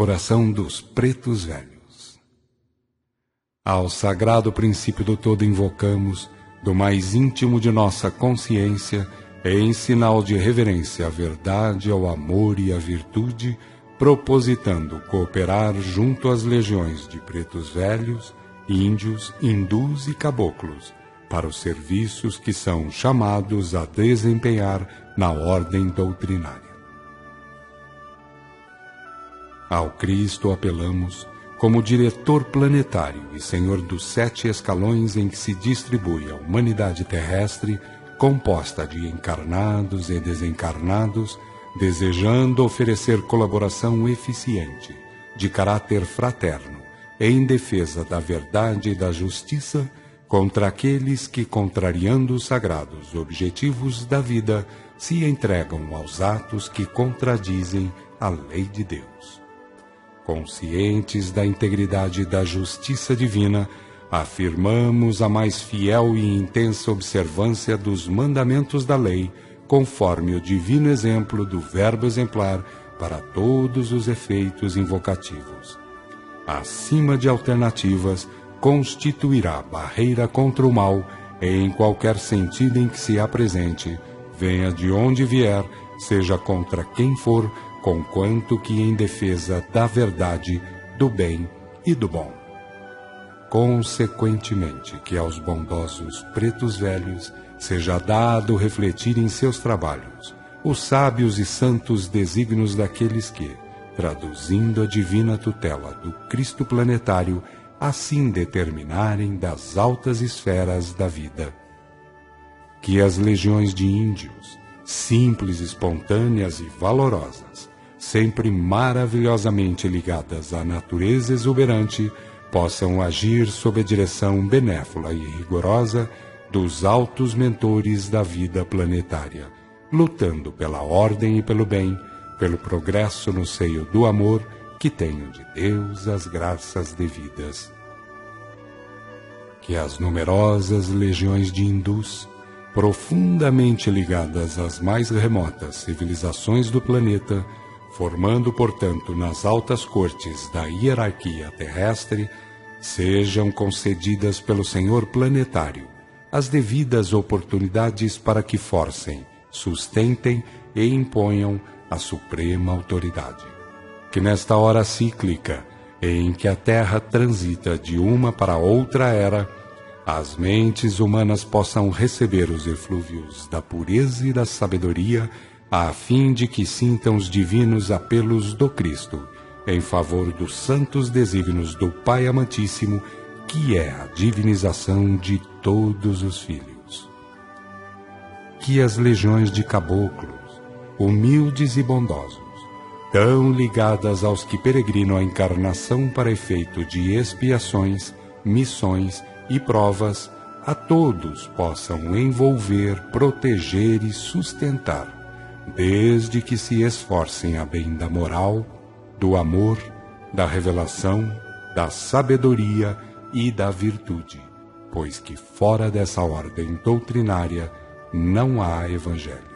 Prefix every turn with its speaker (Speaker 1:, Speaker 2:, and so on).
Speaker 1: Oração dos Pretos Velhos. Ao sagrado princípio do todo invocamos, do mais íntimo de nossa consciência, em sinal de reverência à verdade, ao amor e à virtude, propositando cooperar junto às legiões de pretos velhos, índios, hindus e caboclos, para os serviços que são chamados a desempenhar na ordem doutrinária. Ao Cristo apelamos, como diretor planetário e senhor dos 7 escalões em que se distribui a humanidade terrestre, composta de encarnados e desencarnados, desejando oferecer colaboração eficiente, de caráter fraterno, em defesa da verdade e da justiça, contra aqueles que, contrariando os sagrados objetivos da vida, se entregam aos atos que contradizem a lei de Deus. Conscientes da integridade e da justiça divina, afirmamos a mais fiel e intensa observância dos mandamentos da lei, conforme o divino exemplo do Verbo exemplar para todos os efeitos invocativos. Acima de alternativas, constituirá barreira contra o mal em qualquer sentido em que se apresente, venha de onde vier, seja contra quem for, conquanto que em defesa da verdade, do bem e do bom. Consequentemente, que aos bondosos pretos velhos seja dado refletir em seus trabalhos os sábios e santos desígnios daqueles que, traduzindo a divina tutela do Cristo planetário, assim determinarem das altas esferas da vida. Que as legiões de índios, simples, espontâneas e valorosas, sempre maravilhosamente ligadas à natureza exuberante, possam agir sob a direção benévola e rigorosa dos altos mentores da vida planetária, lutando pela ordem e pelo bem, pelo progresso no seio do amor, que tenham de Deus as graças devidas. Que as numerosas legiões de hindus, profundamente ligadas às mais remotas civilizações do planeta, formando, portanto, nas altas cortes da hierarquia terrestre, sejam concedidas pelo Senhor planetário as devidas oportunidades para que forcem, sustentem e imponham a suprema autoridade. Que nesta hora cíclica, em que a Terra transita de uma para outra era, as mentes humanas possam receber os eflúvios da pureza e da sabedoria, a fim de que sintam os divinos apelos do Cristo, em favor dos santos desígnios do Pai amantíssimo, que é a divinização de todos os filhos. Que as legiões de caboclos, humildes e bondosos, tão ligadas aos que peregrinam a encarnação para efeito de expiações, missões e provas, a todos possam envolver, proteger e sustentar, desde que se esforcem a bem da moral, do amor, da revelação, da sabedoria e da virtude, pois que fora dessa ordem doutrinária não há evangelho.